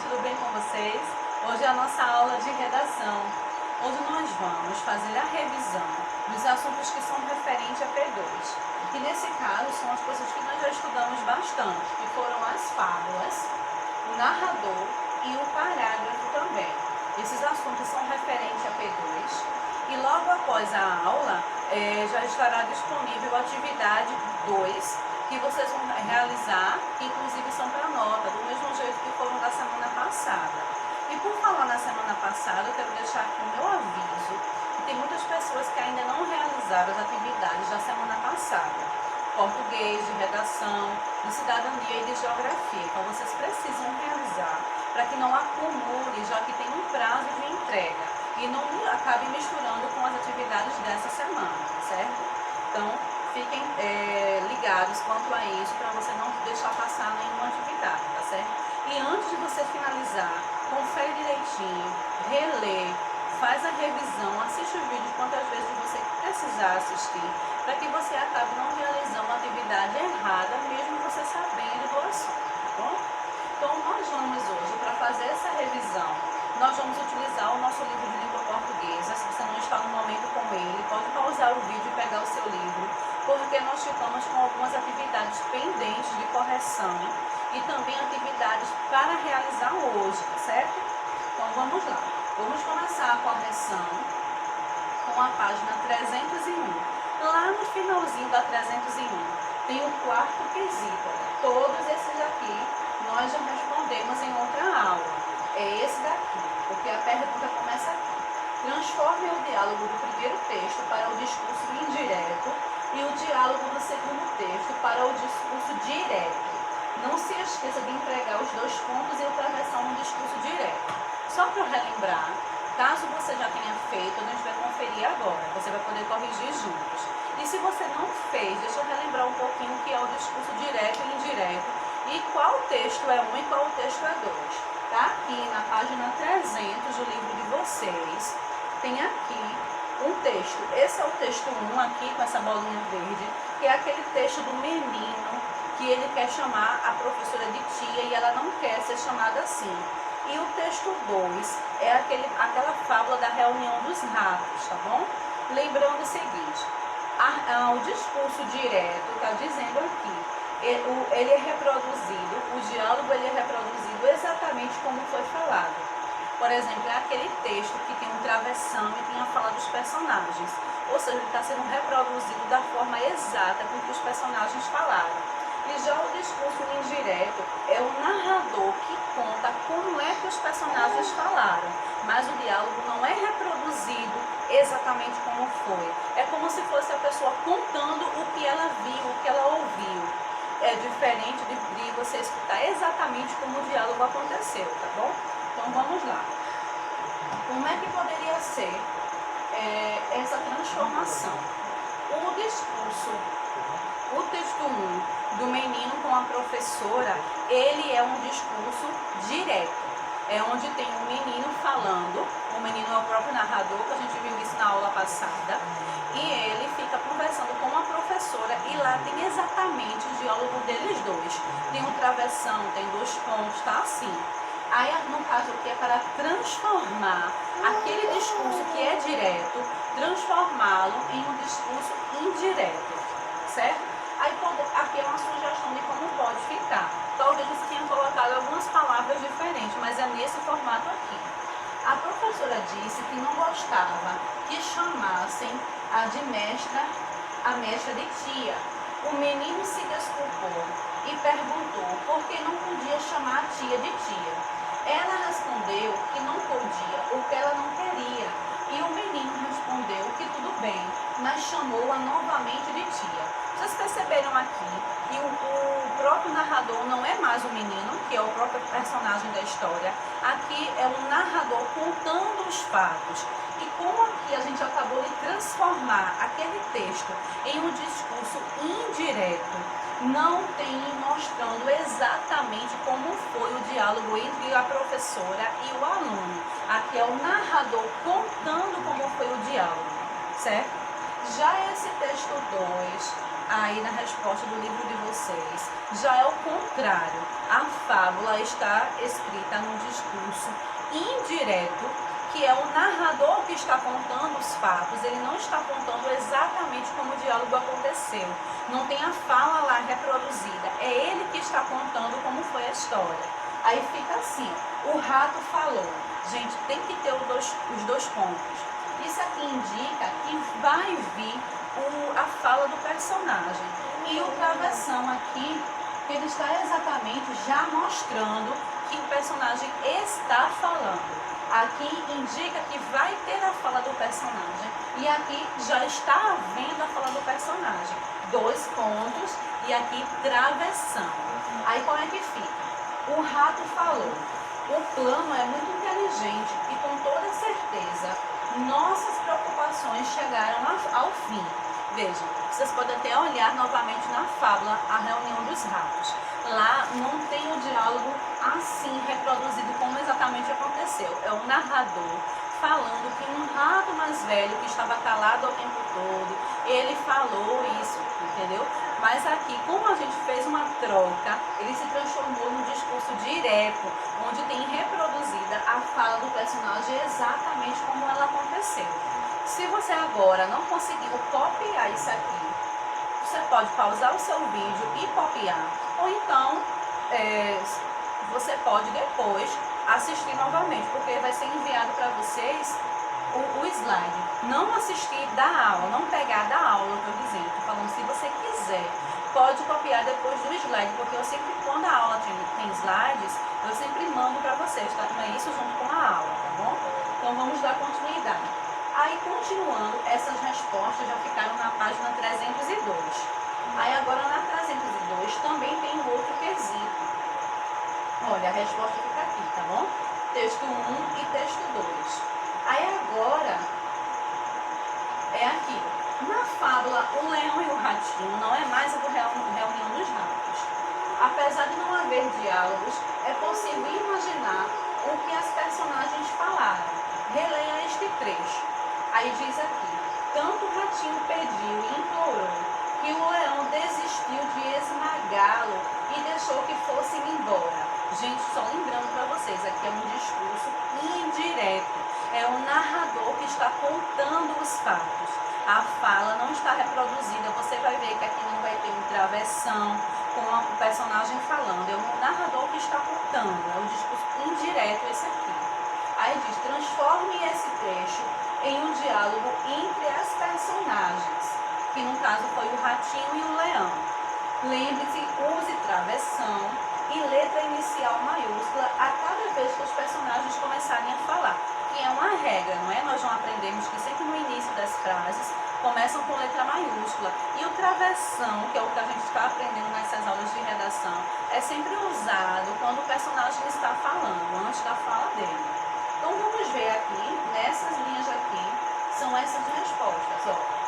tudo bem com vocês? Hoje é a nossa aula de redação, onde nós vamos fazer a revisão dos assuntos que são referentes a P2. E nesse caso são as coisas que nós já estudamos bastante, que foram as fábulas, o narrador e o parágrafo também. Esses assuntos são referentes a P2 e logo após a aula já estará disponível a atividade 2, que vocês vão realizar, que inclusive são para nota, do mesmo jeito que foram da semana passada. E por falar na semana passada, eu quero deixar aqui o meu aviso, que tem muitas pessoas que ainda não realizaram as atividades da semana passada. Português, de redação, de cidadania e de geografia. Então vocês precisam realizar, para que não acumule, já que tem um prazo de entrega, e não acabe misturando com as atividades dessa semana, certo? Então, fiquem ligados quanto a isso, para você não deixar passar nenhuma atividade, tá certo? E antes de você finalizar, confere direitinho, relê, faz a revisão, assiste o vídeo quantas vezes você precisar assistir, para que você acabe não realizando a atividade errada, mesmo você sabendo do assunto, tá bom? Então, nós vamos hoje, para fazer essa revisão, nós vamos utilizar o nosso livro de língua portuguesa. Se você não está no momento com ele, pode pausar o vídeo e pegar o seu livro, porque nós ficamos com algumas atividades pendentes de correção e também atividades para realizar hoje, tá certo? Então vamos lá. Vamos começar a correção com a página 301. Lá no finalzinho da 301 tem o quarto quesito. Todos esses aqui nós já respondemos em outra aula. É esse daqui, porque a pergunta começa aqui. Transforme o diálogo do primeiro texto para o discurso indireto e o diálogo do segundo texto para o discurso direto. Não se esqueça de empregar os dois pontos e ultraversão no discurso direto. Só para relembrar, caso você já tenha feito, a gente vai conferir agora. Você vai poder corrigir juntos. E se você não fez, deixa eu relembrar um pouquinho o que é o discurso direto e indireto e qual texto é um e qual texto é dois. Tá aqui na página 300 do livro de vocês, tem aqui um texto. Esse é o texto 1 aqui, com essa bolinha verde, que é aquele texto do menino que ele quer chamar a professora de tia e ela não quer ser chamada assim. E o texto 2 é aquela fábula da reunião dos ratos, tá bom? Lembrando o seguinte, o discurso direto está dizendo aqui, ele é reproduzido, o diálogo ele é reproduzido exatamente como foi falado. Por exemplo, é aquele texto que tem um travessão e tem a fala dos personagens. Ou seja, ele está sendo reproduzido da forma exata com que os personagens falaram. E já o discurso indireto é o narrador que conta como é que os personagens falaram. Mas o diálogo não é reproduzido exatamente como foi. É como se fosse a pessoa contando o que ela viu, o que ela ouviu. É diferente de você escutar exatamente como o diálogo aconteceu, tá bom? Então vamos lá. Como é que poderia ser essa transformação? O discurso, o texto 1 do menino com a professora, ele é um discurso direto. É onde tem um menino falando, o menino é o próprio narrador, que a gente viu isso na aula passada, e ele fica conversando com a professora e lá tem exatamente o diálogo deles dois. Tem um travessão, tem dois pontos, tá assim. Aí, no caso aqui, é para transformar aquele discurso que é direto, transformá-lo em um discurso indireto, certo? Aí aqui é uma sugestão de como pode ficar. Talvez você tenha colocado algumas palavras diferentes, mas é nesse formato aqui. A professora disse que não gostava que chamassem a mestra de tia. O menino se desculpou e perguntou por que não podia chamar a tia de tia. Ela respondeu que não podia, porque ela não queria. E o menino respondeu que tudo bem, mas chamou-a novamente de tia. Vocês perceberam aqui que o próprio narrador não é mais o menino, que é o próprio personagem da história. Aqui é um narrador contando os fatos. E como aqui a gente acabou de transformar aquele texto em um discurso indireto, não tem mostrando exatamente como foi o diálogo entre a professora e o aluno. Aqui é o narrador contando como foi o diálogo, certo? Já esse texto 2, aí na resposta do livro de vocês, já é o contrário. A fábula está escrita num discurso indireto, que é o narrador que está contando os fatos, ele não está contando exatamente como o diálogo aconteceu. Não tem a fala lá reproduzida, é ele que está contando como foi a história. Aí fica assim, o rato falou. Gente, tem que ter os dois pontos. Isso aqui indica que vai vir a fala do personagem. E o travessão aqui, ele está exatamente já mostrando que o personagem está falando. Aqui indica que vai ter a fala do personagem. E aqui já está havendo a fala do personagem. 2 pontos e aqui travessão. Aí como é que fica? O rato falou. O plano é muito inteligente e com toda certeza nossas preocupações chegaram ao fim. Vejam, vocês podem até olhar novamente na fábula A Reunião dos Ratos. Lá não tem o diálogo assim reproduzido como exatamente aconteceu. É o narrador falando que um rato mais velho que estava calado ao tempo todo, ele falou isso, entendeu? Mas aqui, como a gente fez uma troca, ele se transformou num discurso direto, onde tem reproduzida a fala do personagem exatamente como ela aconteceu. Se você agora não conseguiu copiar isso aqui, você pode pausar o seu vídeo e copiar, ou então você pode depois assistir novamente, porque vai ser enviado para vocês o slide. Não assistir da aula, não pegar da aula, eu estou dizendo, estou falando, se você quiser, pode copiar depois do slide, porque eu sempre, quando a aula tem slides, eu sempre mando para vocês, tá? Também isso junto com a aula, tá bom? Então vamos dar continuidade. Aí, continuando, essas respostas já ficaram na página 302. Aí, agora na 302 também tem um outro quesito. Olha, a resposta fica aqui, tá bom? Texto 1 e texto 2. Aí, agora, é aqui. Na fábula, o leão e o ratinho não é mais a do Reunião dos Ratos. Apesar de não haver diálogos, é possível imaginar o que as personagens falaram. Releia este trecho. Aí diz aqui, tanto o ratinho pediu e implorou que o leão desistiu de esmagá-lo e deixou que fossem embora. Gente, só lembrando para vocês, aqui é um discurso indireto. É o narrador que está contando os fatos. A fala não está reproduzida. Você vai ver que aqui não vai ter um travessão com o personagem falando. É o narrador que está contando. É o discurso indireto esse aqui. Aí diz, transforme esse trecho em um diálogo entre as personagens, que no caso foi o ratinho e o leão. Lembre-se, use travessão e letra inicial maiúscula a cada vez que os personagens começarem a falar, que é uma regra, não é? Nós já aprendemos que sempre no início das frases começam com letra maiúscula. E o travessão, que é o que a gente está aprendendo nessas aulas de redação, é sempre usado quando o personagem está falando, antes da fala dele. Então vamos ver aqui, nessas linhas aqui, são essas respostas. Ó.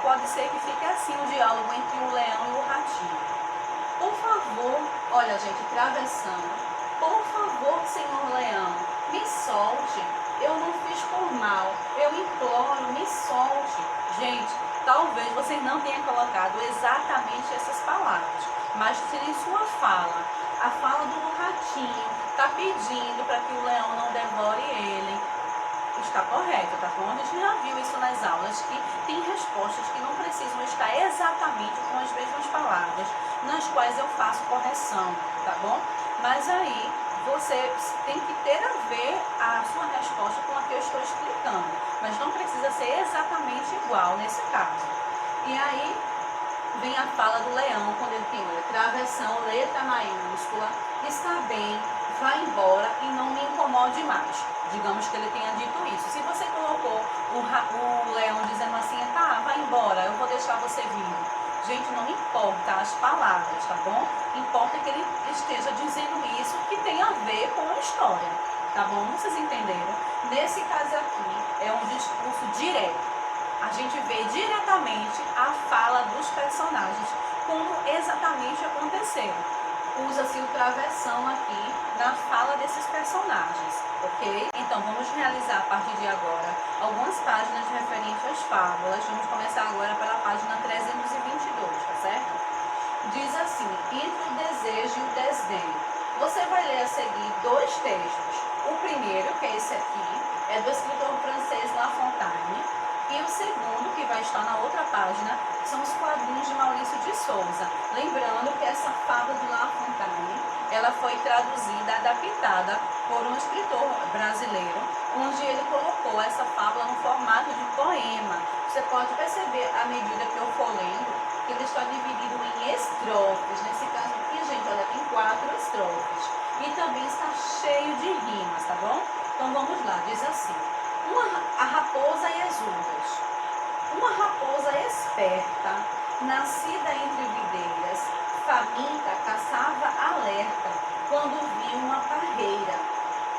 Pode ser que fique assim o diálogo entre o leão e o ratinho. Por favor, olha gente, travessão. Por favor, senhor leão, me solte. Eu não fiz por mal. Eu imploro, me solte. Gente, talvez você não tenha colocado exatamente essas palavras, mas se em sua fala, a fala do ratinho está pedindo para que o leão não devore ele, está correto, tá bom? A gente já viu isso nas aulas, que tem respostas que não precisam estar exatamente com as mesmas palavras, nas quais eu faço correção, tá bom? Mas aí você tem que ter a ver a sua resposta com a que eu estou explicando, mas não precisa ser exatamente igual nesse caso. E aí vem a fala do leão, quando ele tem travessão, letra maiúscula, está bem, vá embora e não me incomode mais. Digamos que ele tenha dito isso. Se você colocou o leão dizendo assim, tá, vai embora, eu vou deixar você vir. Gente, não importa as palavras, tá bom? Importa que ele esteja dizendo isso que tem a ver com a história, tá bom? Vocês entenderam? Nesse caso aqui, é um discurso direto. A gente vê diretamente a fala dos personagens, como exatamente aconteceu. Usa-se o travessão aqui na fala desses personagens, ok? Então, vamos realizar a partir de agora algumas páginas referentes às fábulas. Vamos começar agora pela página 322. diz assim: entre o desejo e o desdém. Você vai ler a seguir dois textos. O primeiro, que é esse aqui, é do escritor francês La Fontaine. E o segundo, que vai estar na outra página, são os quadrinhos de Maurício de Souza. Lembrando que essa fábula de La Fontaine, ela foi traduzida, adaptada por um escritor brasileiro, onde ele colocou essa fábula no formato de poema. Você pode perceber, à medida que eu for lendo, que ele está dividido em estrofes. Nesse caso aqui, gente, olha, tem 4 estrofes. E também está cheio de rimas, tá bom? Então vamos lá, diz assim: a raposa e as uvas. Uma raposa esperta, nascida entre videiras, faminta, caçava alerta, quando viu uma parreira.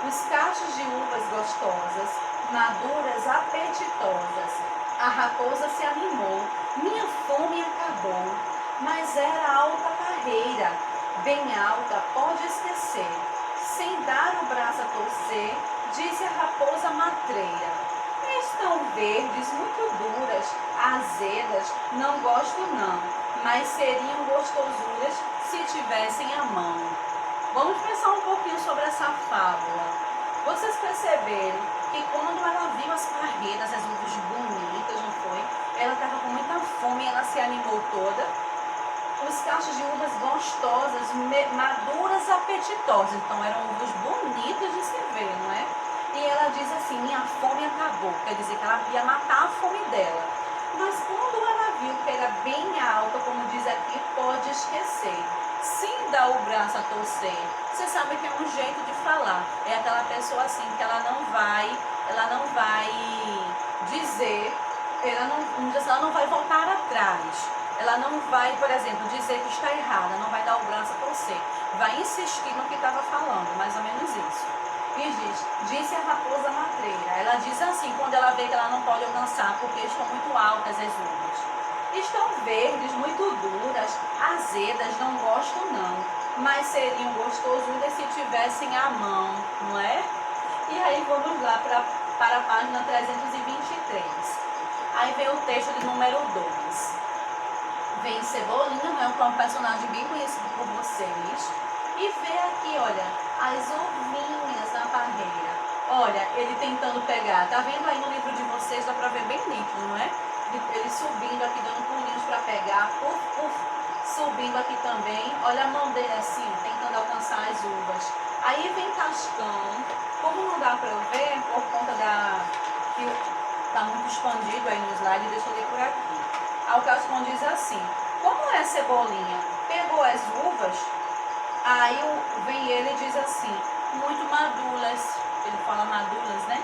Os cachos de uvas gostosas, maduras, apetitosas. A raposa se animou, minha fome acabou, mas era alta parreira, bem alta, pode esquecer. Sem dar o braço a torcer, disse a raposa matreira: estão verdes, muito duras, azedas, não gosto não, mas seriam gostosuras se tivessem a mão. Vamos pensar um pouquinho sobre essa fábula. Vocês perceberam que quando ela viu as parreiras, as uvas bonitas, não foi? Ela estava com muita fome e ela se animou toda. Os cachos de uvas gostosas, maduras, apetitosas. Então eram uvas bonitas de se ver, não é? E ela diz assim: minha fome acabou. Quer dizer que ela ia matar a fome dela. Mas quando ela viu que era bem alta, como diz aqui, pode esquecer. Sem dar o braço a torcer. Você sabe que é um jeito de falar. É aquela pessoa assim que ela não vai dizer, ela não vai voltar atrás. Ela não vai, por exemplo, dizer que está errada, não vai dar o braço a torcer. Vai insistir no que estava falando, mais ou menos isso. E disse a raposa matreira. Ela diz assim, quando ela vê que ela não pode alcançar, porque estão muito altas as uvas. Estão verdes, muito duras, azedas, não gosto não, mas seriam gostosuras se tivessem a mão, não é? E aí vamos lá para a página 323. Aí vem o texto de número 2. Vem Cebolinha, não é um personagem bem conhecido por vocês. E vê aqui, olha, as ovinhas na parreira. Olha, ele tentando pegar. Tá vendo aí no livro de vocês? Dá pra ver bem nítido, não é? Ele subindo aqui, dando pulinhos pra pegar. Subindo aqui também. Olha a mão dele assim, tentando alcançar as uvas. Aí vem Cascão. Como não dá pra eu ver, por conta que tá muito expandido aí no slide, deixa eu ler por aqui. Aí o Cascão diz assim: como é Cebolinha? Pegou as uvas? Aí vem ele e diz assim: muito maduras. Ele fala maduras, né?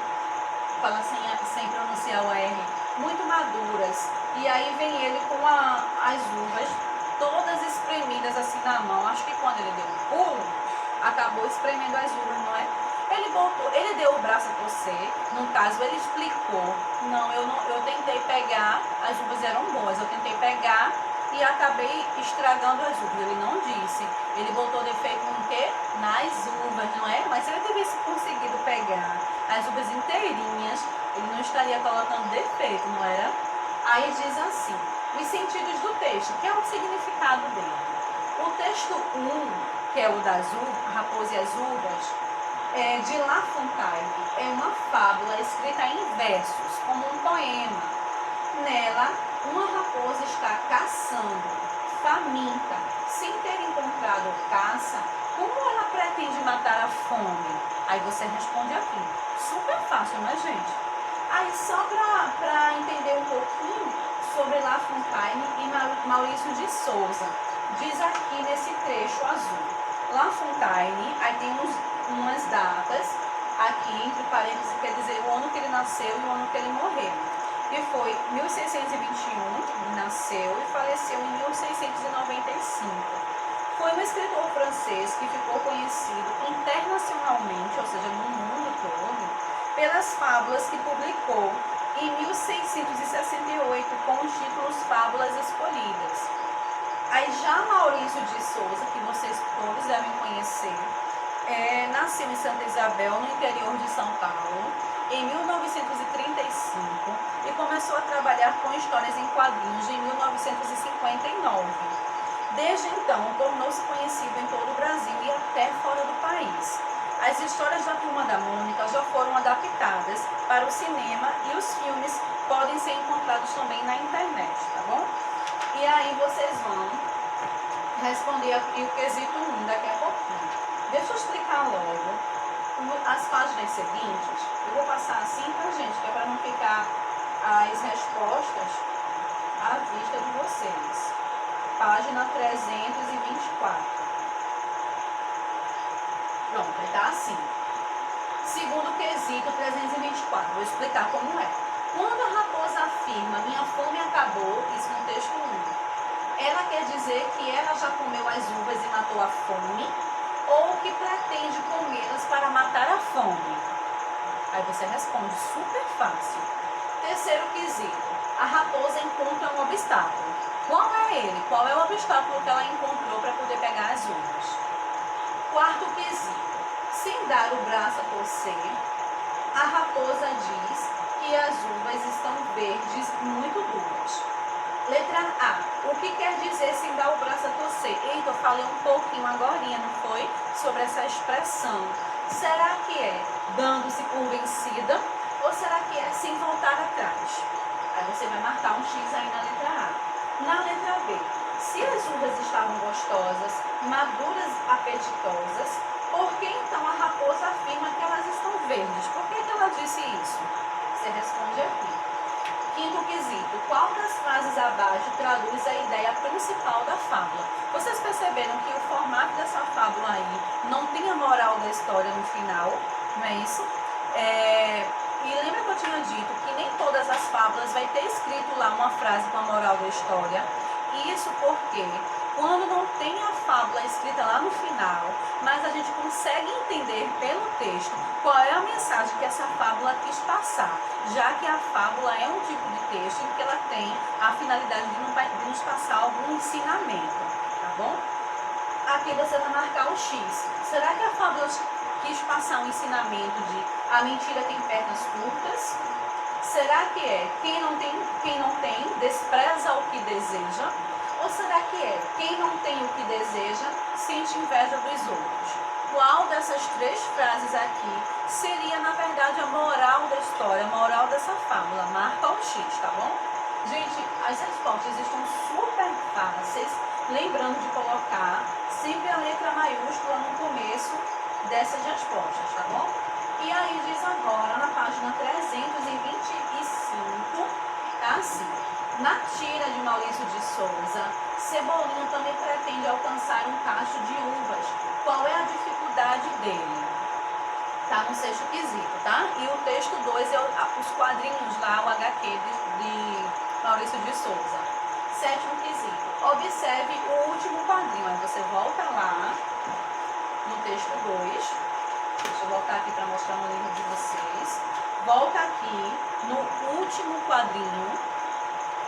Fala sem pronunciar o R. Muito maduras. E aí vem ele com as uvas todas espremidas assim na mão. Acho que quando ele deu um pulo, acabou espremendo as uvas, não é? Ele deu o braço a torcer. No caso, ele explicou: eu tentei pegar, as uvas eram boas, eu tentei pegar e acabei estragando as uvas. Ele não disse. Ele botou defeito no quê? Nas uvas, não é? Mas se ele tivesse conseguido pegar as uvas inteirinhas, ele não estaria colocando defeito, não era? Aí diz assim, os sentidos do texto, que é o significado dele. O texto 1, que é o das uvas, a raposa e as uvas, de La Fontaine, é uma fábula escrita em versos, como um poema. Nela, uma raposa está caçando, faminta, sem ter encontrado caça. Como ela pretende matar a fome? Aí você responde aqui. Super fácil, não é, gente? Aí só para entender um pouquinho sobre La Fontaine e Maurício de Souza. Diz aqui nesse trecho azul. La Fontaine, aí tem umas datas aqui, entre parênteses, quer dizer o ano que ele nasceu e o ano que ele morreu. Que foi 1621, nasceu e faleceu em 1695. Foi um escritor francês que ficou conhecido internacionalmente, ou seja, no mundo todo, pelas fábulas que publicou em 1668 com os títulos Fábulas Escolhidas. Aí já Maurício de Souza, que vocês todos devem conhecer, nasceu em Santa Isabel, no interior de São Paulo, em 1935 e começou a trabalhar com histórias em quadrinhos em 1959. Desde então, tornou-se conhecido em todo o Brasil e até fora do país. As histórias da Turma da Mônica já foram adaptadas para o cinema e os filmes podem ser encontrados também na internet, tá bom? E aí vocês vão responder aqui o quesito 1 daqui a pouquinho. Deixa eu explicar logo as páginas seguintes. Eu vou passar assim, tá, gente? Que é para não ficar as respostas à vista de vocês. Página 324. Pronto, tá assim. Segundo quesito 324, vou explicar como é. Quando a raposa afirma minha fome acabou, isso no texto 1, ela quer dizer que ela já comeu as uvas e matou a fome, ou que pretende comê-las para matar a fome? Aí você responde, super fácil. Terceiro quesito, a raposa encontra um obstáculo. Qual é ele? Qual é o obstáculo que ela encontrou para poder pegar as uvas? Quarto quesito, sem dar o braço a torcer, a raposa diz que as uvas estão verdes, muito duras. Letra A, o que quer dizer sem dar o braço a torcer? Eita, eu falei um pouquinho agorinha, não foi? Sobre essa expressão. Será que é dando-se por vencida ou será que é sem voltar atrás? Aí você vai marcar um X aí na letra A. Na letra B, se as uvas estavam gostosas, maduras, apetitosas, por que então a raposa afirma que elas estão verdes? Por que ela disse isso? Você responde aqui. Quinto quesito, qual das frases abaixo traduz a ideia principal da fábula? Vocês perceberam que o formato dessa fábula aí não tem a moral da história no final, não é isso? E lembra que eu tinha dito que nem todas as fábulas vai ter escrito lá uma frase com a moral da história? Isso porque quando não tem a fábula escrita lá no final, mas a gente consegue entender pelo texto qual é a mensagem que essa fábula quis passar, já que a fábula é um tipo de texto em que ela tem a finalidade de nos passar algum ensinamento, tá bom? Aqui você vai marcar o X. Será que a fábula quis passar um ensinamento de a mentira tem pernas curtas? Será que é quem não tem despreza o que deseja? Ou será que é quem não tem o que deseja sente inveja dos outros? Qual dessas três frases aqui seria, na verdade, a moral da história, a moral dessa fábula? Marca o X, tá bom? Gente, as respostas estão super fáceis. Lembrando de colocar sempre a letra maiúscula no começo dessas respostas, tá bom? E aí diz agora, na página 325, tá assim. Na tira de Maurício de Souza, Cebolinha também pretende alcançar um cacho de uvas. Qual é a dificuldade dele? Tá no sexto quesito, tá? E o texto 2 é os quadrinhos lá, o HQ de Maurício de Souza. Sétimo quesito. Observe o último quadrinho. Aí você volta lá no texto 2. Deixa eu voltar aqui para mostrar no livro de vocês. Volta aqui no último quadrinho.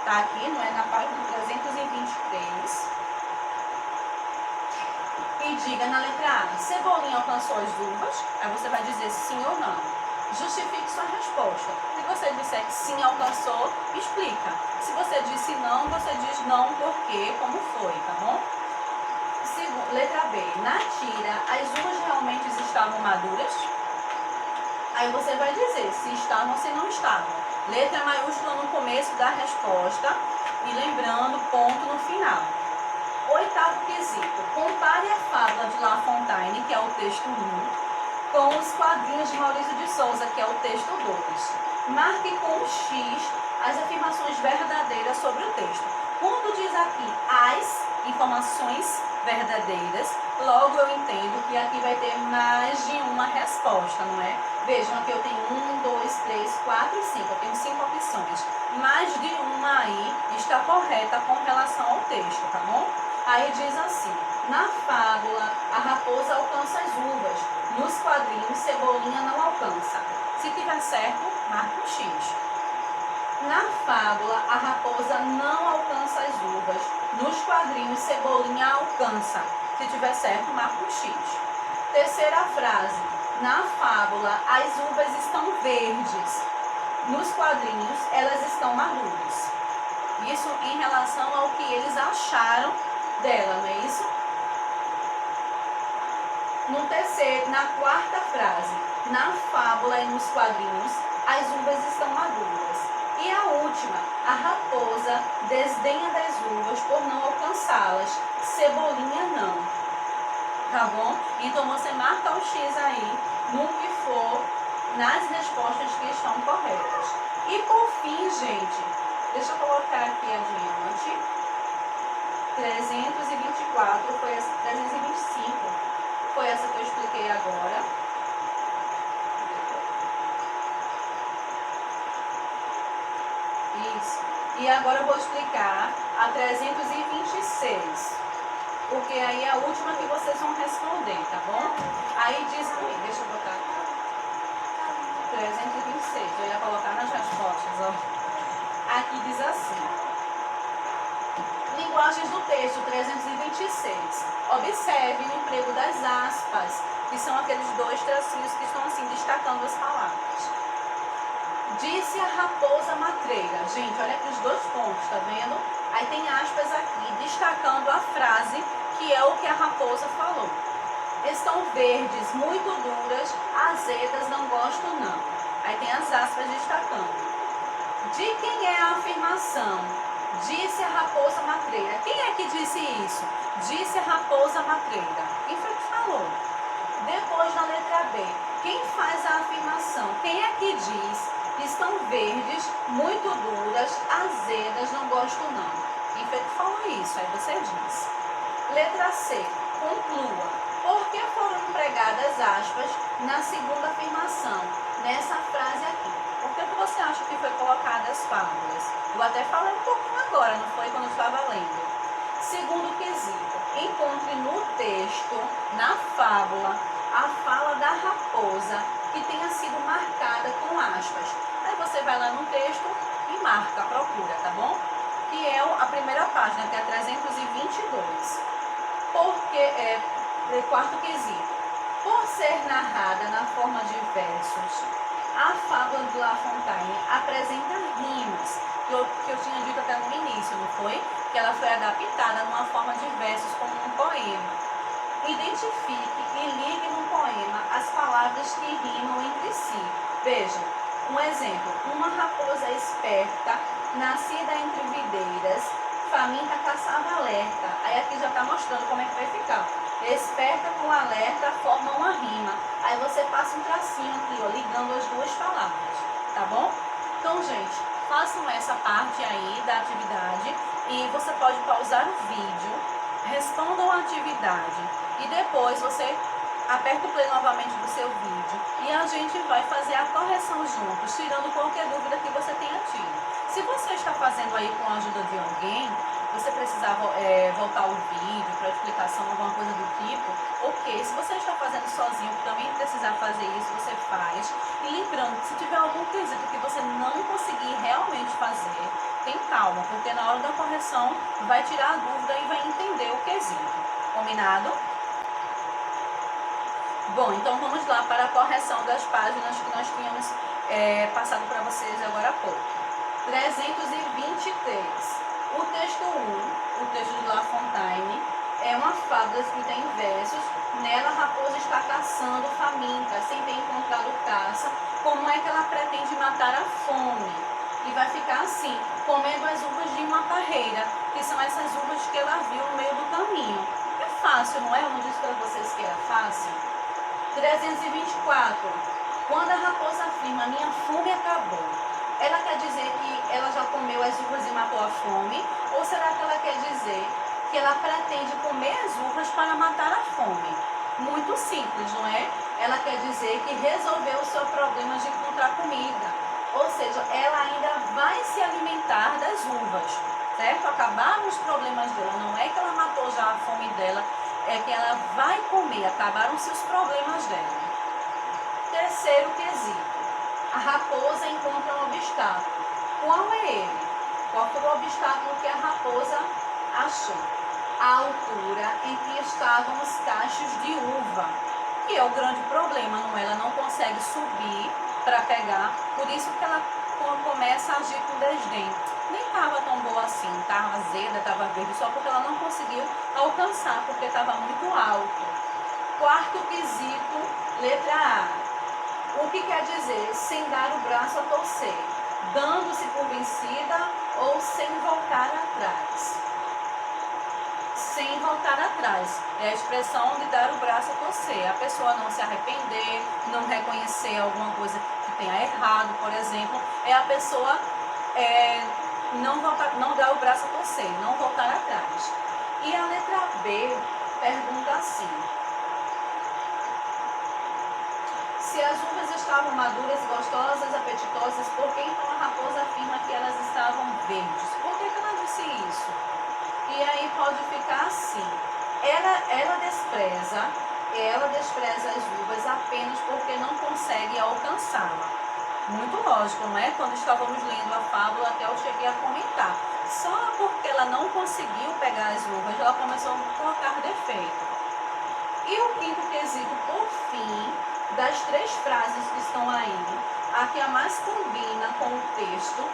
Tá aqui, não é? Na página 323. E diga na letra A, Cebolinha alcançou as uvas? Aí você vai dizer sim ou não. Justifique sua resposta. Se você disser que sim alcançou, explica. Se você disse não, você diz não porque, como foi, tá bom? Letra B, na tira, as uvas realmente estavam maduras? Aí você vai dizer se estavam ou se não estavam. Letra maiúscula no começo da resposta e lembrando, ponto no final. Oitavo quesito. Compare a fábula de La Fontaine, que é o texto 1, com os quadrinhos de Maurício de Souza, que é o texto 2. Marque com o X as afirmações verdadeiras sobre o texto. Quando diz aqui as informações verdadeiras, logo eu entendo que aqui vai ter mais de uma resposta, não é? Vejam, aqui eu tenho 1, 2, 3, 4 e 5. Eu tenho 5 opções. Mais de uma aí está correta com relação ao texto, tá bom? Aí diz assim, na fábula, a raposa alcança as uvas. Nos quadrinhos, Cebolinha não alcança. Se tiver certo, marca o X. Na fábula, a raposa não alcança as uvas. Nos quadrinhos, Cebolinha alcança. Se tiver certo, marca o X. Terceira frase. Na fábula, as uvas estão verdes. Nos quadrinhos, elas estão maduras. Isso em relação ao que eles acharam dela, não é isso? Na quarta frase, na fábula e nos quadrinhos, as uvas estão maduras. E a última, a raposa desdenha das uvas por não alcançá-las, Cebolinha não. Tá bom? Então você marca o X aí no que for nas respostas que estão corretas. E por fim, gente, deixa eu colocar aqui adiante. 324 foi essa, 325 foi essa que eu expliquei agora. Isso. E agora eu vou explicar a 326. Porque aí é a última que vocês vão responder, tá bom? Aí diz comigo, deixa eu botar 326, eu ia colocar nas respostas, ó. Aqui diz assim: linguagens do texto, 326. Observe o emprego das aspas, que são aqueles dois tracinhos que estão assim destacando as palavras. Disse a raposa matreira. Gente, olha aqui os dois pontos, tá vendo? Aí tem aspas aqui destacando a frase que é o que a raposa falou. Estão verdes, muito duras, azedas, não gosto não. Aí tem as aspas destacando. De quem é a afirmação? Disse a raposa matreira. Quem é que disse isso? Disse a raposa matreira. Quem foi que falou? Depois, na letra B, quem faz a afirmação? Quem é que diz? Estão verdes, muito duras, azedas, não gosto não. Quem foi que falou isso? Aí você diz. Letra C, conclua. Por que foram empregadas aspas na segunda afirmação? Nessa frase aqui. Por que você acha que foi colocada as fábulas? Eu até falei um pouquinho agora, não foi? Quando eu estava lendo. Segundo quesito, encontre no texto, na fábula, a fala da raposa que tenha sido marcada com aspas. Aí você vai lá no texto e marca, procura, tá bom? Que é a primeira página, que é 322. Porque, quarto quesito, por ser narrada na forma de versos, a fábula de La Fontaine apresenta rimas, que eu tinha dito até no início, não foi? Que ela foi adaptada numa forma de versos como um poema. Identifique e ligue no poema as palavras que rimam entre si. Veja, um exemplo. Uma raposa esperta, nascida entre videiras, faminta caçava alerta. Aí aqui já está mostrando como é que vai ficar. Esperta com alerta forma uma rima. Aí você passa um tracinho aqui, ó, ligando as duas palavras, tá bom? Então, gente, façam essa parte aí da atividade e você pode pausar o vídeo, respondam a atividade e depois você aperta o play novamente do seu vídeo e a gente vai fazer a correção juntos, tirando qualquer dúvida que você tenha tido. Se você está fazendo aí com a ajuda de alguém, você precisar voltar o vídeo para explicação, alguma coisa do tipo, ok. Se você está fazendo sozinho, também precisar fazer isso, você faz. E lembrando, se tiver algum quesito que você não conseguir realmente fazer, tem calma, porque na hora da correção vai tirar a dúvida e vai entender o quesito. Combinado? Bom, então vamos lá para a correção das páginas que nós tínhamos passado para vocês agora há pouco. 323. O texto 1, o texto de La Fontaine, é uma fábula escrita em versos. Nela, a raposa está caçando faminta, sem ter encontrado caça. Como é que ela pretende matar a fome? E vai ficar assim, comendo as uvas de uma parreira, que são essas uvas que ela viu no meio do caminho. É fácil, não é? Eu não disse para vocês que era fácil. 324. Quando a raposa afirma, minha fome acabou, ela quer dizer que ela já comeu as uvas e matou a fome? Ou será que ela quer dizer que ela pretende comer as uvas para matar a fome? Muito simples, não é? Ela quer dizer que resolveu o seu problema de encontrar comida. Ou seja, ela ainda vai se alimentar das uvas, certo? Acabaram os problemas dela. Não é que ela matou já a fome dela, é que ela vai comer. Acabaram-se os problemas dela. Terceiro quesito. A raposa encontra um obstáculo. Qual é ele? Qual foi o obstáculo que a raposa achou? A altura em que estavam os cachos de uva, que é o grande problema, não é? Ela não consegue subir para pegar, por isso que ela começa a agir com desdém. nem estava tão boa assim, estava azeda, estava verde, só porque ela não conseguiu alcançar, porque estava muito alto. Quarto quesito, letra A. O que quer dizer sem dar o braço a torcer? Dando-se por vencida ou sem voltar atrás? Sem voltar atrás. É a expressão de dar o braço a torcer. A pessoa não se arrepender, não reconhecer alguma coisa que tenha errado, por exemplo, é a pessoa não dar o braço a torcer, não voltar atrás. E a letra B pergunta assim: se as uvas estavam maduras, gostosas, apetitosas, por que então a raposa afirma que elas estavam verdes? Por que ela disse isso? E aí pode ficar assim: ela despreza as uvas apenas porque não consegue alcançá-la. Muito lógico, não é? Quando estávamos lendo a fábula, até eu cheguei a comentar. Só porque ela não conseguiu pegar as uvas, ela começou a colocar defeito. E o quinto quesito, por fim, das 3 frases que estão aí, a que a mais combina com o texto: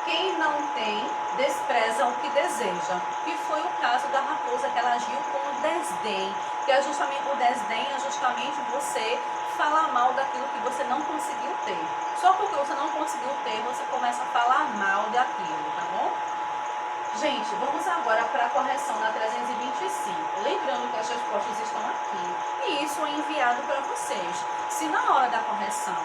quem não tem, despreza o que deseja. Que foi o caso da raposa, que ela agiu com desdém. Que é justamente o desdém, é justamente você falar mal daquilo que você não conseguiu ter. Só porque você não conseguiu ter, você começa a falar mal daquilo, tá bom? Gente, vamos agora para a correção da 325. Lembrando que as respostas estão aqui. E isso é enviado para vocês. Se na hora da correção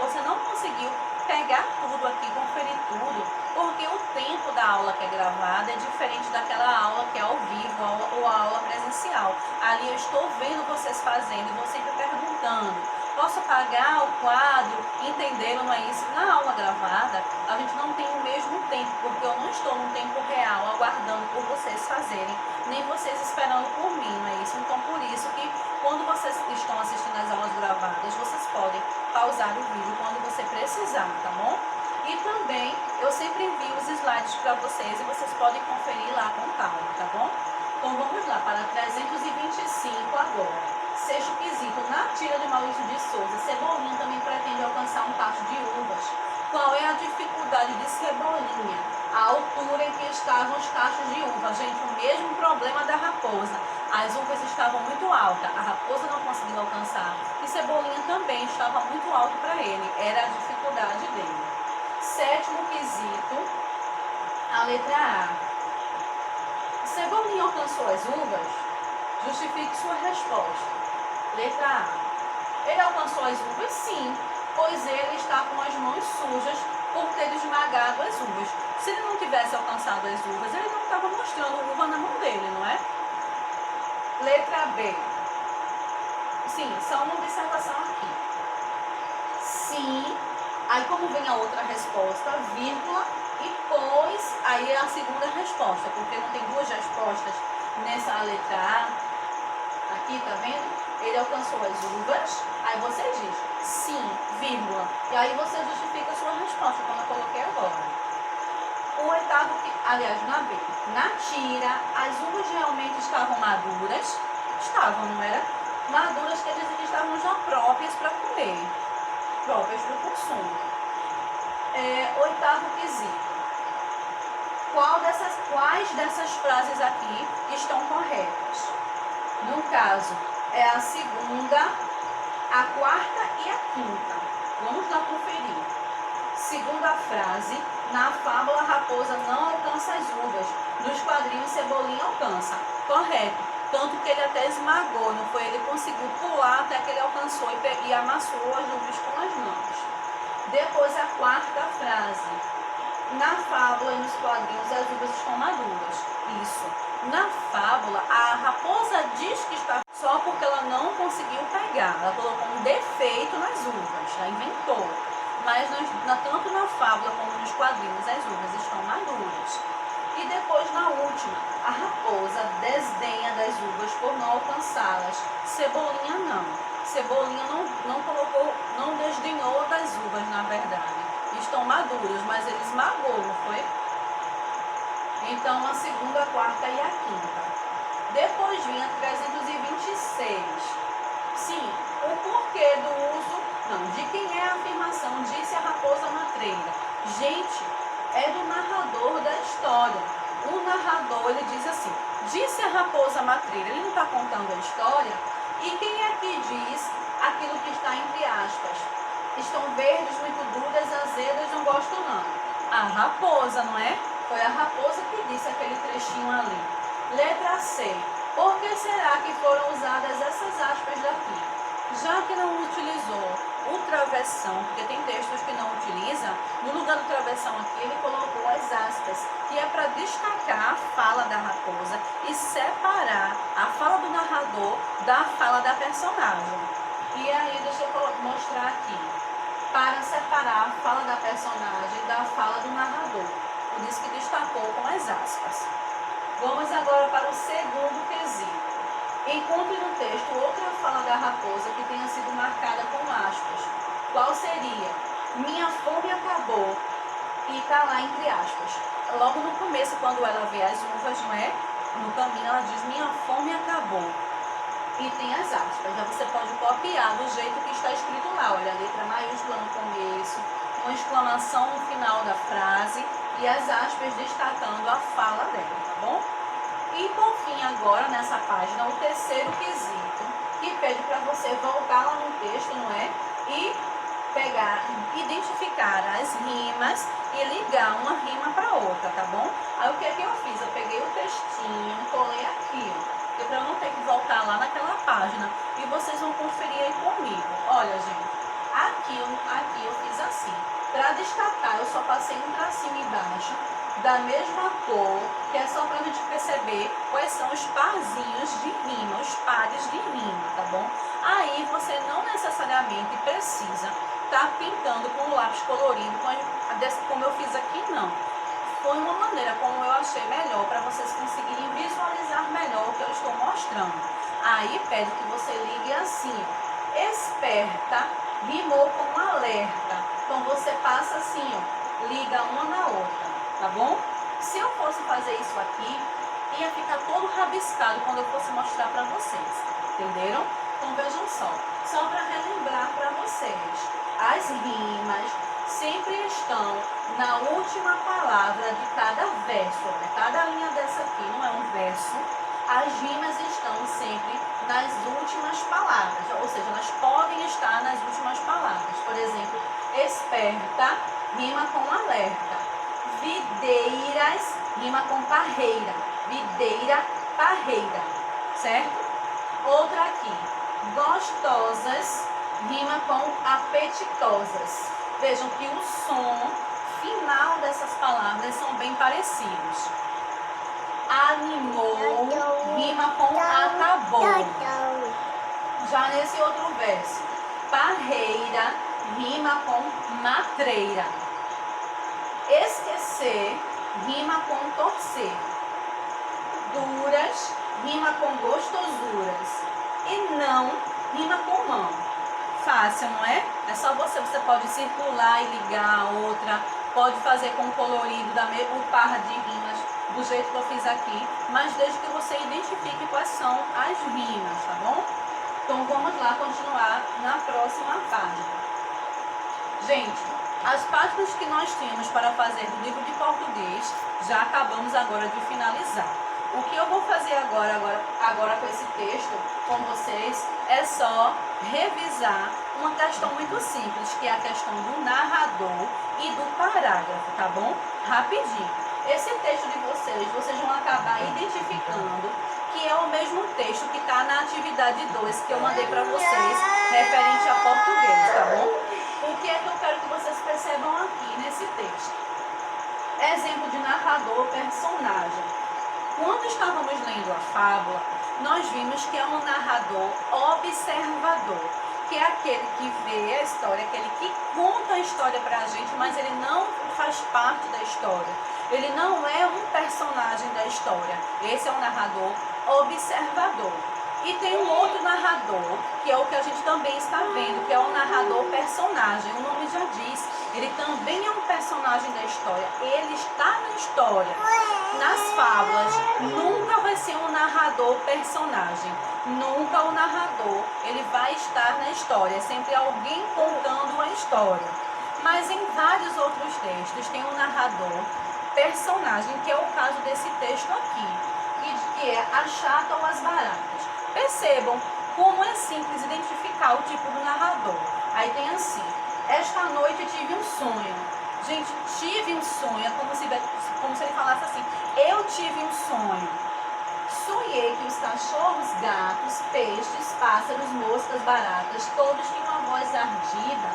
você não conseguiu pegar tudo aqui, conferir tudo, porque o tempo da aula que é gravada é diferente daquela aula que é ao vivo ou a aula presencial. Ali eu estou vendo vocês fazendo e vou sempre perguntando: posso apagar o quadro? Entenderam, não é isso? Na aula gravada, a gente não tem o mesmo tempo, porque eu não estou no tempo real aguardando por vocês fazerem, nem vocês esperando por mim, não é isso? Então, por isso que quando vocês estão assistindo as aulas gravadas, vocês podem pausar o vídeo quando você precisar, tá bom? E também eu sempre envio os slides para vocês e vocês podem conferir lá com calma, tá bom? Então vamos lá para 325 agora. Sexto quesito, na tira de Maurício de Souza, Cebolinha também pretende alcançar um cacho de uvas. Qual é a dificuldade de Cebolinha? A altura em que estavam os cachos de uva. Gente, o mesmo problema da raposa. As uvas estavam muito altas, a raposa não conseguiu alcançar. E Cebolinha também estava muito alto para ele, era a dificuldade dele. Sétimo quesito, a letra A. Cebolinha alcançou as uvas? Justifique sua resposta. Letra A. Ele alcançou as uvas? Sim, pois ele está com as mãos sujas por ter esmagado as uvas. Se ele não tivesse alcançado as uvas, ele não estava mostrando uva na mão dele, não é? Letra B. Sim, só uma observação aqui. Sim, aí como vem a outra resposta, vírgula, e pois, aí é a segunda resposta, porque não tem 2 respostas nessa letra A. Aqui, tá vendo? Ele alcançou as uvas, aí você diz sim, vírgula, e aí você justifica a sua resposta, como eu coloquei agora. O oitavo, aliás, na B, na tira, as uvas realmente estavam maduras? Estavam, não era? Maduras quer dizer que estavam já próprias para comer, próprias para o consumo. Oitavo quesito. Quais dessas frases aqui estão corretas? No caso, é a segunda, a quarta e a quinta. Vamos lá conferir. Segunda frase, na fábula a raposa não alcança as uvas, nos quadrinhos Cebolinha alcança. Correto. Tanto que ele até esmagou, não foi? Ele conseguiu pular até que ele alcançou e amassou as uvas com as mãos. Depois a quarta frase. Na fábula e nos quadrinhos as uvas estão maduras. Isso. Na fábula, a raposa diz que está só porque ela não conseguiu pegar. Ela colocou um defeito nas uvas, ela inventou. Mas tanto na fábula como nos quadrinhos as uvas estão maduras. E depois na última, a raposa desdenha das uvas por não alcançá-las. Cebolinha não. Cebolinha não desdenhou das uvas, na verdade. Estão maduras, mas ele esmagou, não foi? Então, a segunda, a quarta e a quinta. Depois vinha 326. Sim, o porquê do uso, não, de quem é a afirmação, disse a raposa matreira. Gente, é do narrador da história. O narrador, ele diz assim, disse a raposa matreira, ele não está contando a história. E quem é que diz aquilo que está entre aspas? Estão verdes, muito duras, azedas, não gosto não. A raposa, não é? Foi a raposa que disse aquele trechinho ali. Letra C. Por que será que foram usadas essas aspas daqui? Já que não utilizou o travessão, porque tem textos que não utilizam, no lugar do travessão aqui ele colocou as aspas, que é para destacar a fala da raposa e separar a fala do narrador da fala da personagem. E aí deixa eu mostrar aqui, para separar a fala da personagem da fala do narrador. Por isso que destacou com as aspas. Vamos agora para o segundo quesito. Encontre no texto outra fala da raposa que tenha sido marcada com aspas. Qual seria? Minha fome acabou. E está lá entre aspas. Logo no começo, quando ela vê as uvas, não é? No caminho, ela diz, minha fome acabou. E tem as aspas. Já você pode copiar do jeito que está escrito lá. Olha, a letra maiúscula no começo, uma exclamação no final da frase e as aspas destacando a fala dela, tá bom? E por fim agora, nessa página, o terceiro quesito, que pede para você voltar lá no texto, não é? E pegar, identificar as rimas e ligar uma rima para outra, tá bom? Aí o que é que eu fiz? Eu peguei o textinho, colei aqui, ó, para eu não ter que voltar lá naquela página. E vocês vão conferir aí comigo. Olha, gente, aqui eu fiz assim. Para destacar, eu só passei um tracinho embaixo, da mesma cor, que é só para a gente perceber quais são os parzinhos de rima, os pares de rima, tá bom? Aí você não necessariamente precisa estar pintando com o lápis colorido, como eu fiz aqui, não. Foi uma maneira como eu achei melhor para vocês conseguirem visualizar melhor o que eu estou mostrando. Aí pede que você ligue assim, ó, esperta, rimou com alerta. Então você passa assim, ó, liga uma na outra. Tá bom? Se eu fosse fazer isso aqui, ia ficar todo rabiscado quando eu fosse mostrar para vocês. Entenderam? Então vejam só para relembrar para vocês, as rimas sempre estão na última palavra de cada verso. Né? Cada linha dessa aqui não é um verso. As rimas estão sempre nas últimas palavras, ou seja, elas podem estar nas últimas palavras. Por exemplo, esperta rima com alerta. Videiras rima com parreira. Videira, parreira. Certo? Outra aqui. Gostosas rima com apetitosas. Vejam que o som final dessas palavras são bem parecidos. Animou rima com acabou. Já nesse outro verso. Parreira rima com matreira. Esquecer rima com torcer. Duras rima com gostosuras. E não rima com mão. Fácil, não é? É só você pode circular e ligar a outra, pode fazer com colorido, o par de rimas do jeito que eu fiz aqui, mas desde que você identifique quais são as rimas, tá bom? Então vamos lá continuar na próxima página. Gente, as páginas que nós tínhamos para fazer do livro de português, já acabamos agora de finalizar. O que eu vou fazer agora com esse texto, com vocês, é só revisar uma questão muito simples, que é a questão do narrador e do parágrafo, tá bom? Rapidinho. Esse texto de vocês vão acabar identificando que é o mesmo texto que está na atividade 2 que eu mandei para vocês, referente a português, tá bom? O que é que eu quero que vocês percebam aqui nesse texto? Exemplo de narrador, personagem. Quando estávamos lendo a fábula, nós vimos que é um narrador observador, que é aquele que vê a história, aquele que conta a história para a gente, mas ele não faz parte da história. Ele não é um personagem da história. Esse é um narrador observador. E tem um outro narrador, que é o que a gente também está vendo, que é um narrador personagem. O nome já diz, ele também é um personagem da história. Ele está na história. Nas fábulas, nunca vai ser um narrador personagem. Nunca o narrador, ele vai estar na história. É sempre alguém contando a história. Mas em vários outros textos tem um narrador, personagem, que é o caso desse texto aqui, que é a chata ou as baratas. Percebam como é simples identificar o tipo do narrador. Aí tem assim: esta noite tive um sonho. Gente, tive um sonho, é como se ele falasse assim: eu tive um sonho. Sonhei que os cachorros, gatos, peixes, pássaros, moscas, baratas, todos tinham uma voz ardida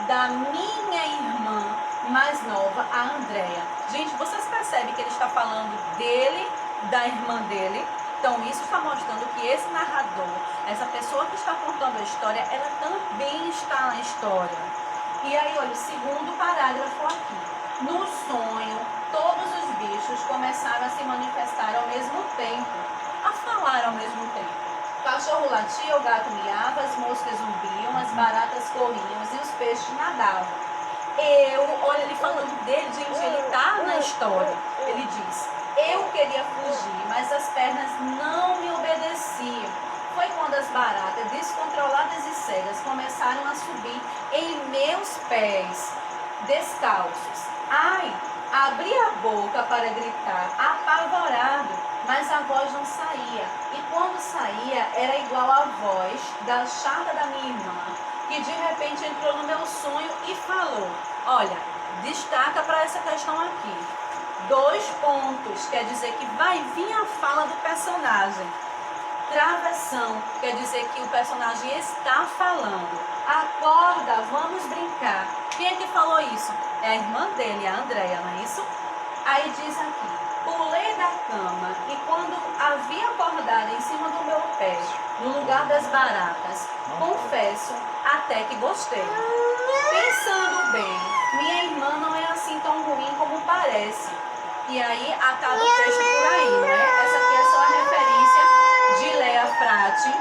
da minha irmã mais nova, a Andréia. Gente, vocês percebem que ele está falando dele, da irmã dele? Então, isso está mostrando que esse narrador, essa pessoa que está contando a história, ela também está na história. E aí, olha, o segundo parágrafo aqui. No sonho, todos os bichos começaram a se manifestar ao mesmo tempo, a falar ao mesmo tempo. O cachorro latia, o gato miava, as moscas zumbiam, as baratas corriam e os peixes nadavam. Olha ele falando dele, gente, ele está na história. Ele diz: eu queria fugir, mas as pernas não me obedeciam. Foi quando as baratas, descontroladas e cegas, começaram a subir em meus pés, descalços. Ai, abri a boca para gritar, apavorado, mas a voz não saía. E quando saía, era igual à voz da chata da minha irmã, que de repente entrou no meu sonho e falou. Olha, destaca para essa questão aqui. 2 pontos, quer dizer que vai vir a fala do personagem. Travessão, quer dizer que o personagem está falando. Acorda, vamos brincar. Quem é que falou isso? É a irmã dele, a Andréia, não é isso? Aí diz aqui: pulei da cama e quando a vi acordada em cima do meu pé, no lugar das baratas, confesso até que gostei. Pensando bem, minha irmã não é assim tão ruim como parece. E aí acaba o texto por aí, né? Essa aqui é só a referência de Léa Frati,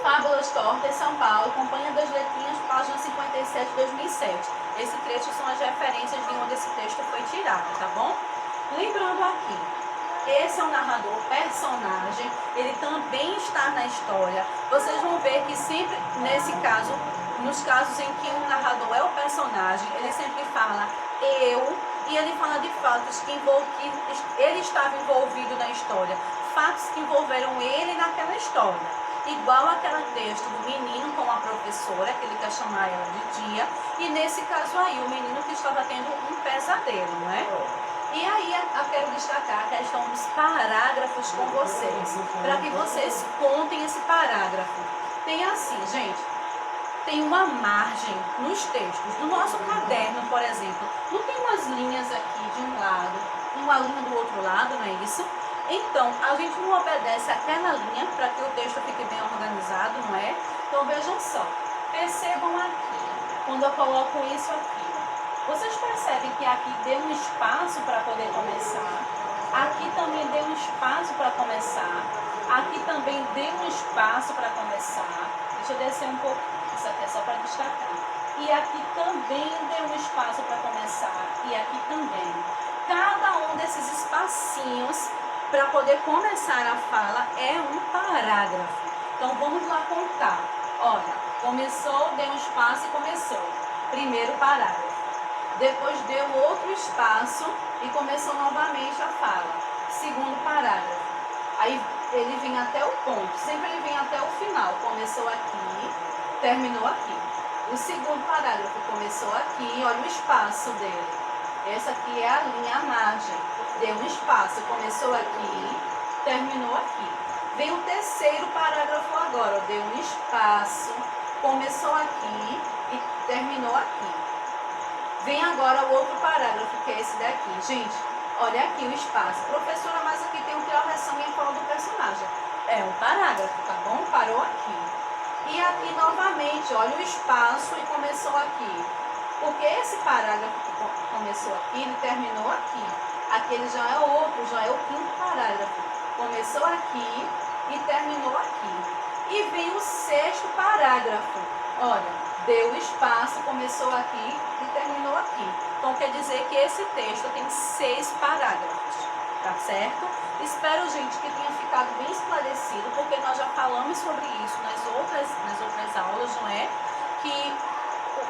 Fábulas Tortas, São Paulo, Companhia das Letrinhas, página 57, 2007. Esse trecho são as referências de onde esse texto foi tirado, tá bom? Lembrando aqui, esse é um narrador, personagem, ele também está na história. Vocês vão ver que sempre, nesse caso, nos casos em que o narrador é o personagem, ele sempre fala eu, e ele fala de fatos que ele estava envolvido na história, fatos que envolveram ele naquela história. Igual aquele texto do menino com a professora, que ele quer chamar ela de tia, e nesse caso aí, o menino que estava tendo um pesadelo, né? E aí eu quero destacar a questão dos parágrafos com vocês, para que vocês contem esse parágrafo. Tem assim, gente, tem uma margem nos textos. No nosso caderno, por exemplo, não tem umas linhas aqui de um lado, uma linha do outro lado, não é isso? Então, a gente não obedece aquela linha para que o texto fique bem organizado, não é? Então, vejam só, percebam aqui, quando eu coloco isso aqui, vocês percebem que aqui deu um espaço para poder começar, aqui também deu um espaço para começar, aqui também deu um espaço para começar. Deixa eu descer um pouco, isso aqui é só para destacar. E aqui também deu um espaço para começar, e aqui também. Cada um desses espacinhos para poder começar a fala é um parágrafo. Então vamos lá contar. Olha, começou, deu um espaço e começou. Primeiro parágrafo. Depois deu outro espaço e começou novamente a fala. Segundo parágrafo. Aí ele vem até o ponto. Sempre ele vem até o final. Começou aqui, terminou aqui. O segundo parágrafo começou aqui, olha o espaço dele. Essa aqui é a linha, a margem. Deu um espaço, começou aqui, terminou aqui. Vem o terceiro parágrafo agora, deu um espaço, começou aqui e terminou aqui. Vem agora o outro parágrafo, que é esse daqui. Gente, olha aqui o espaço. Professora, mas aqui tem uma correção em fala do personagem. É um parágrafo, tá bom? Parou aqui. E aqui novamente, olha o espaço e começou aqui. Porque esse parágrafo que começou aqui, ele terminou aqui. Aquele já é outro, já é o quinto parágrafo. Começou aqui e terminou aqui. E vem o sexto parágrafo. Olha, deu espaço, começou aqui e terminou aqui. Então quer dizer que esse texto tem 6 parágrafos, tá certo? Espero, gente, que tenha ficado bem esclarecido, porque nós já falamos sobre isso nas outras aulas, não é? Que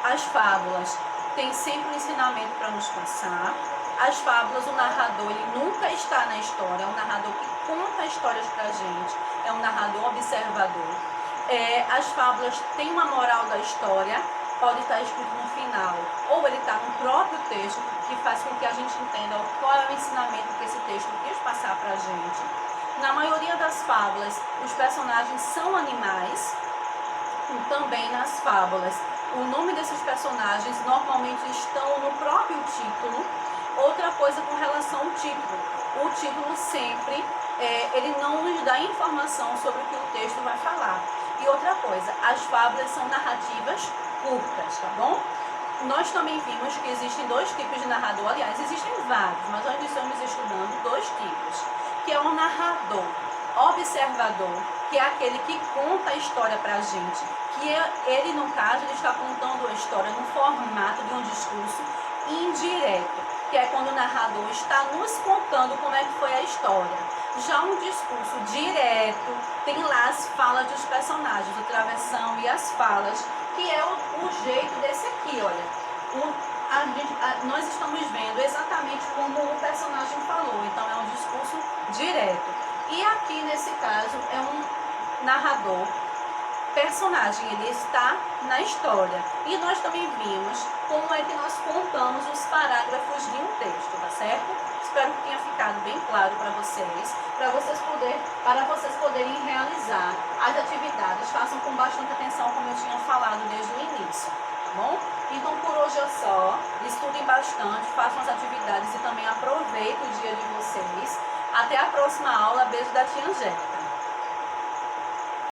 as fábulas tem sempre um ensinamento para nos passar. As fábulas, o narrador, ele nunca está na história, é um narrador que conta histórias pra gente, é um narrador observador. As fábulas têm uma moral da história, pode estar escrito no final, ou ele está no próprio texto, que faz com que a gente entenda qual é o ensinamento que esse texto quis passar pra gente. Na maioria das fábulas, os personagens são animais, e também nas fábulas. O nome desses personagens normalmente estão no próprio título. Outra coisa com relação ao título. O título sempre, ele não nos dá informação sobre o que o texto vai falar. E outra coisa, as fábulas são narrativas curtas, tá bom? Nós também vimos que existem dois tipos de narrador, aliás, existem vários, mas nós estamos estudando dois tipos, que é o narrador observador, que é aquele que conta a história pra gente, que ele, no caso, ele está contando a história no formato de um discurso indireto, que é quando o narrador está nos contando como é que foi a história. Já um discurso direto tem lá as falas dos personagens, o travessão e as falas, que é o jeito desse aqui, olha. Nós estamos vendo exatamente como o personagem falou, então é um discurso direto. E aqui, nesse caso, é um narrador personagem, ele está na história. E nós também vimos como é que nós contamos os parágrafos de um texto, tá certo? Espero que tenha ficado bem claro para vocês poderem realizar as atividades. Façam com bastante atenção, como eu tinha falado desde o início, tá bom? Então, por hoje é só. Estudem bastante, façam as atividades e também aproveitem o dia de vocês. Até a próxima aula. Beijo da tia Angélica.